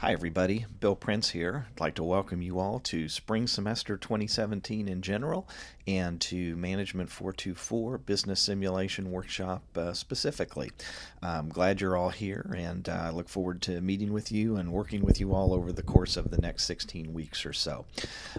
Hi, everybody. Bill Prince here. I'd like to welcome you all to spring semester 2017 in general and to Management 424 Business Simulation Workshop specifically. I'm glad you're all here, and I look forward to meeting with you and working with you all over the course of the next 16 weeks or so.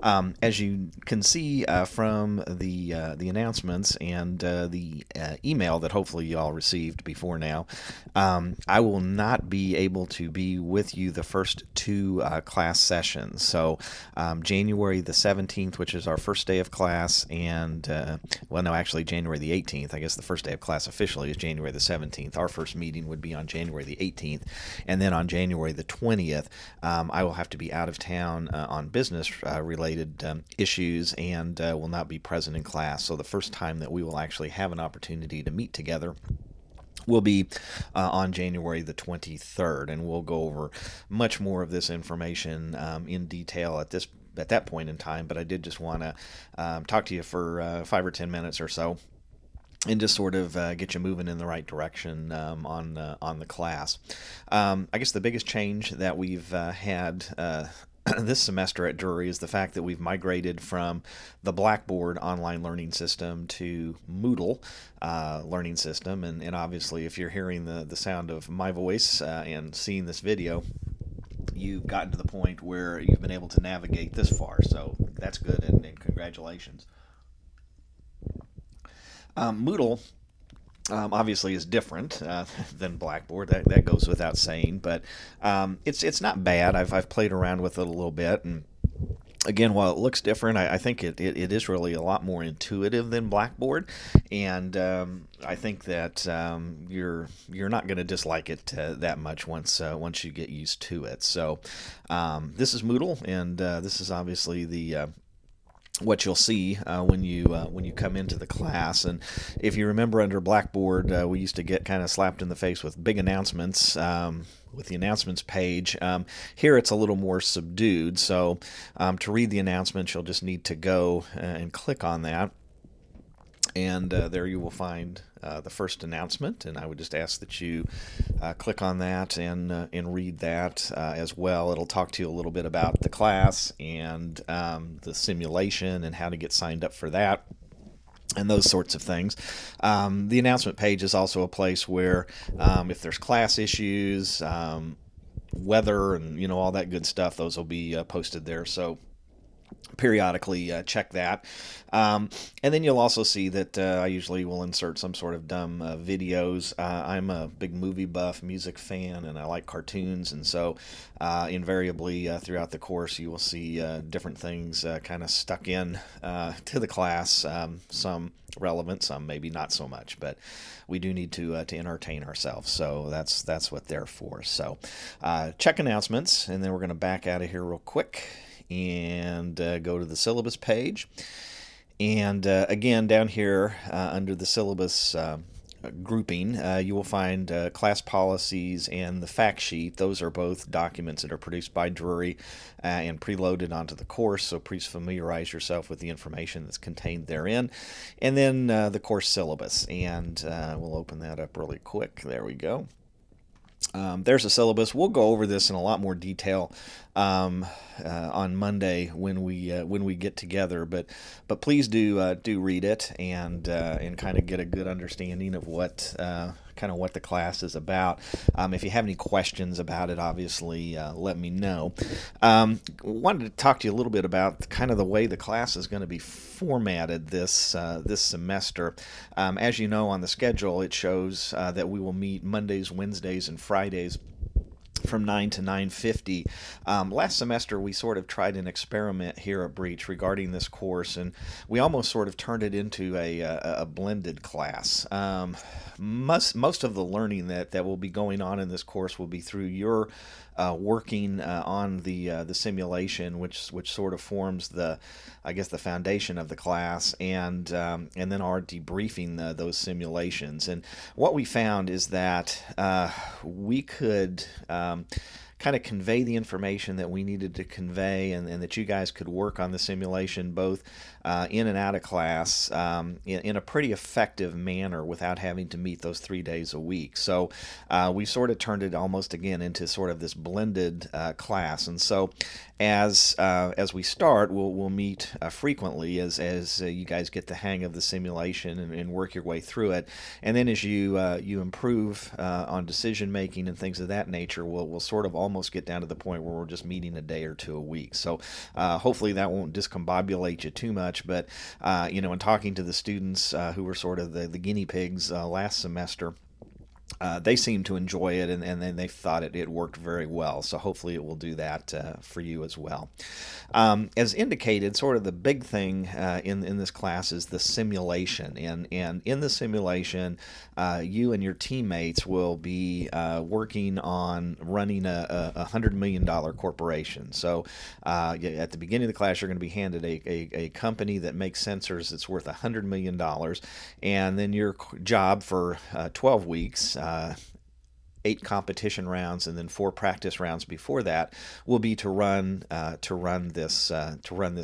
As you can see from the announcements and the email that hopefully you all received before now, I will not be able to be with you the first two class sessions. So January the 17th, which is our first day of class, and well, no, actually January the 18th. I guess the first day of class officially is January the 17th. Our first meeting would be on January the 18th, and then on January the 20th, I will have to be out of town on business related issues and will not be present in class. So the first time that we will actually have an opportunity to meet together will be on January the 23rd, and we'll go over much more of this information in detail at that point in time. But I did just want to talk to you for 5 or 10 minutes or so and just sort of get you moving in the right direction on the class. I guess the biggest change that we've had this semester at Drury is the fact that we've migrated from the Blackboard online learning system to Moodle learning system. And obviously, if you're hearing the sound of my voice and seeing this video, you've gotten to the point where you've been able to navigate this far. So that's good, and congratulations. Moodle obviously is different than Blackboard. That goes without saying, but it's not bad. I've played around with it a little bit, and again, while it looks different, I think it is really a lot more intuitive than Blackboard, and I think that you're not going to dislike it that much once you get used to it. So this is Moodle, and this is obviously the what you'll see when you come into the class. And if you remember, under Blackboard, we used to get kind of slapped in the face with big announcements with the announcements page. Here it's a little more subdued, so to read the announcements, you'll just need to go and click on that, and there you will find the first announcement, and I would just ask that you click on that and read that as well. It'll talk to you a little bit about the class and the simulation and how to get signed up for that and those sorts of things. The announcement page is also a place where if there's class issues, weather, and all that good stuff, those will be posted there. So periodically check that, and then you'll also see that I usually will insert some sort of dumb videos. I'm a big movie buff, music fan, and I like cartoons, and so invariably throughout the course you will see different things kind of stuck in to the class, some relevant, some maybe not so much, but we do need to entertain ourselves, so that's what they're for. So check announcements, and then we're going to back out of here real quick and go to the syllabus page. And again, down here under the syllabus grouping, you will find class policies and the fact sheet. Those are both documents that are produced by Drury and preloaded onto the course, so please familiarize yourself with the information that's contained therein. And then the course syllabus, and we'll open that up really quick. There we go. There's a syllabus. We'll go over this in a lot more detail on Monday when we get together. But please do read it and kind of get a good understanding of what the class is about. If you have any questions about it, obviously let me know. Wanted to talk to you a little bit about kind of the way the class is going to be formatted this semester. As you know, on the schedule, it shows that we will meet Mondays, Wednesdays, and Fridays from 9 to 9:50. Last semester, we sort of tried an experiment here at Breach regarding this course, and we almost sort of turned it into a blended class. Most of the learning that will be going on in this course will be through your working on the simulation, which sort of forms the foundation of the class, and then our debriefing those simulations. And what we found is that we could kind of convey the information that we needed to convey, and that you guys could work on the simulation both in and out of class in a pretty effective manner without having to meet those 3 days a week. So we sort of turned it almost again into sort of this blended class. And so as we start, we'll meet frequently as you guys get the hang of the simulation and work your way through it. And then as you improve on decision making and things of that nature, we'll sort of almost get down to the point where we're just meeting a day or two a week. So hopefully that won't discombobulate you too much. But in talking to the students who were sort of the guinea pigs last semester, they seem to enjoy it, and then they thought it worked very well. So hopefully it will do that for you as well. As indicated, sort of the big thing in this class is the simulation. And in the simulation, you and your teammates will be working on running a $100 million corporation. So at the beginning of the class, you're going to be handed a company that makes sensors that's worth $100 million. And then your job for 12 weeks, 8 competition rounds and then 4 practice rounds before that will be to run this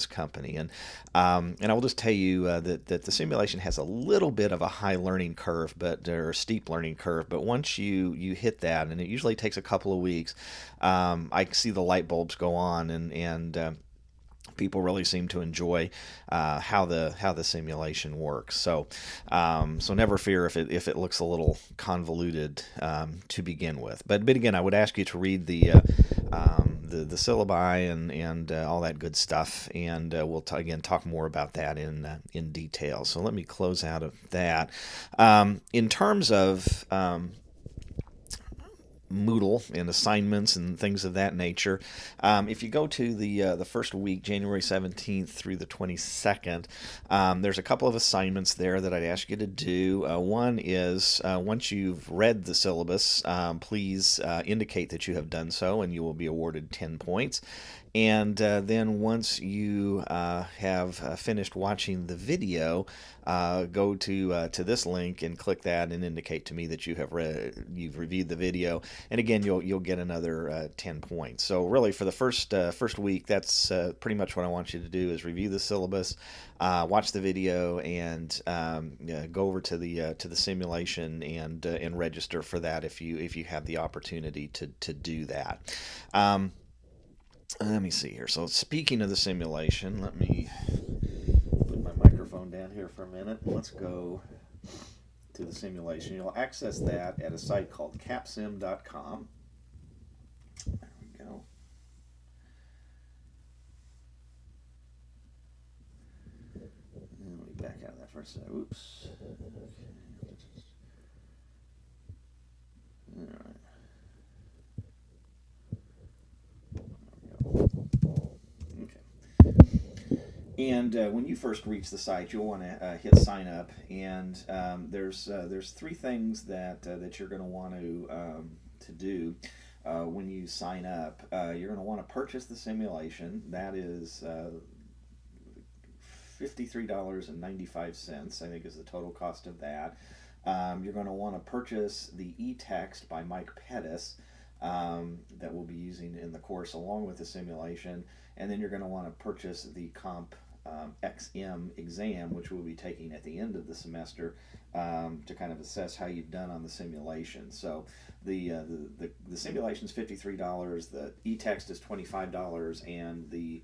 company. And I will just tell you that the simulation has a little bit of a high learning curve, or steep learning curve. But once you hit that, and it usually takes a couple of weeks, I see the light bulbs go on, and people really seem to enjoy how the simulation works. So never fear if it looks a little convoluted to begin with. But again, I would ask you to read the syllabi and all that good stuff, and we'll again talk more about that in detail. So let me close out of that. In terms of Moodle and assignments and things of that nature. If you go to the first week, January 17th through the 22nd, there's a couple of assignments there that I'd ask you to do. One is once you've read the syllabus, please indicate that you have done so, and you will be awarded 10 points. And then once you have finished watching the video, go to this link and click that and indicate to me that you've reviewed the video. And again, you'll get another 10 points. So really, for the first week, that's pretty much what I want you to do is review the syllabus, watch the video, and go over to the simulation and register for that if you have the opportunity to do that. Let me see here. So speaking of the simulation, let me put my microphone down here for a minute. Let's go to the simulation. You'll access that at a site called capsim.com. There we go. And let me back out of that for a second. Oops. All right. And when you first reach the site, you'll want to hit sign up. And there's 3 things that you're going to want to do when you sign up. You're going to want to purchase the simulation. That is $53.95, I think, is the total cost of that. You're going to want to purchase the e-text by Mike Pettis that we'll be using in the course along with the simulation. And then you're going to want to purchase the Comp XM exam, which we'll be taking at the end of the semester to kind of assess how you've done on the simulation. So the simulation is $53, the e-text is $25, and the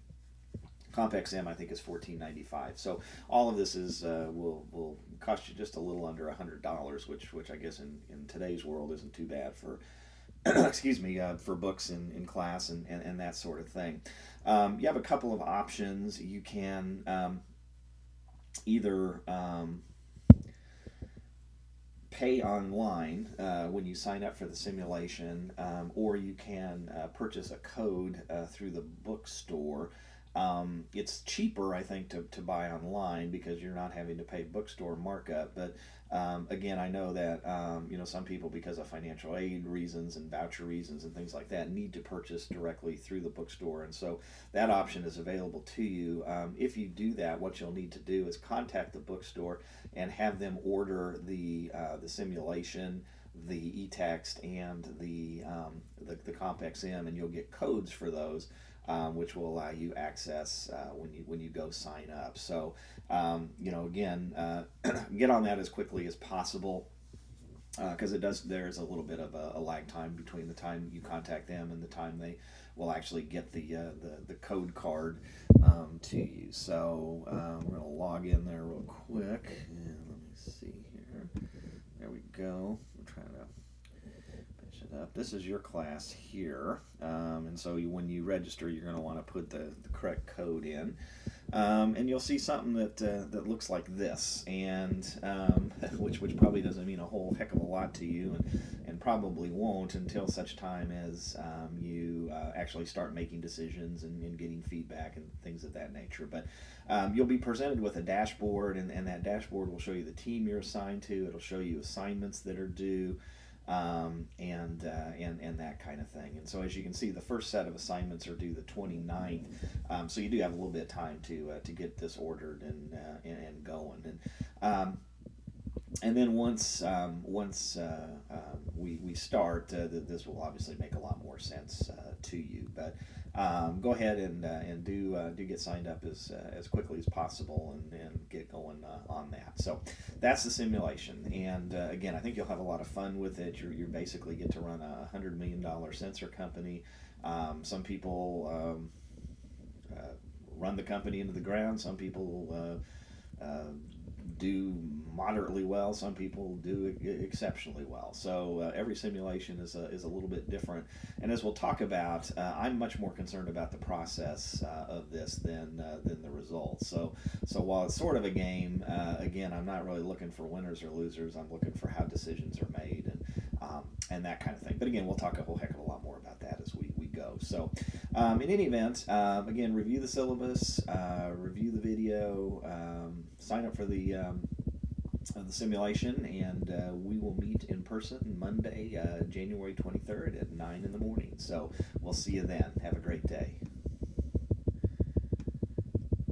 Comp XM I think is $14.95. So all of this is will cost you just a little under $100, which I guess in today's world isn't too bad for excuse me, for books in class and that sort of thing. You have a couple of options. You can either pay online when you sign up for the simulation, or you can purchase a code through the bookstore. It's cheaper, I think, to buy online because you're not having to pay bookstore markup. But again, I know that some people, because of financial aid reasons and voucher reasons and things like that, need to purchase directly through the bookstore, and so that option is available to you. If you do that, what you'll need to do is contact the bookstore and have them order the simulation, the eText and the CompXM, and you'll get codes for those, which will allow you access when you go sign up. So again, get on that as quickly as possible, because there's a little bit of a lag time between the time you contact them and the time they will actually get the code card to you. So we're going to log in there real quick, and let me see here. There we go. We're trying to finish it up. This is your class here, and so when you register, you're going to want to put the correct code in. And you'll see something that looks like this, and which probably doesn't mean a whole heck of a lot to you, and probably won't until such time as you actually start making decisions and getting feedback and things of that nature. But you'll be presented with a dashboard, and that dashboard will show you the team you're assigned to. It'll show you assignments that are due. And that kind of thing. And so, as you can see, the first set of assignments are due the 29th. So you do have a little bit of time to get this ordered and going. And then once we start, this will obviously make a lot more sense to you. But go ahead and do get signed up as quickly as possible and get going on that. So that's the simulation. And again, I think you'll have a lot of fun with it. You basically get to run a $100 million sensor company. Some people run the company into the ground. Some people do moderately well. Some people do exceptionally well. So every simulation is a little bit different. And as we'll talk about, I'm much more concerned about the process of this than the results. So while it's sort of a game, again, I'm not really looking for winners or losers. I'm looking for how decisions are made and that kind of thing. But again, we'll talk a whole heck of a lot more about that as we go. So in any event, again, review the syllabus, review the video, sign up for the simulation, and we will meet in person Monday, January 23rd at 9 in the morning. So we'll see you then. Have a great day.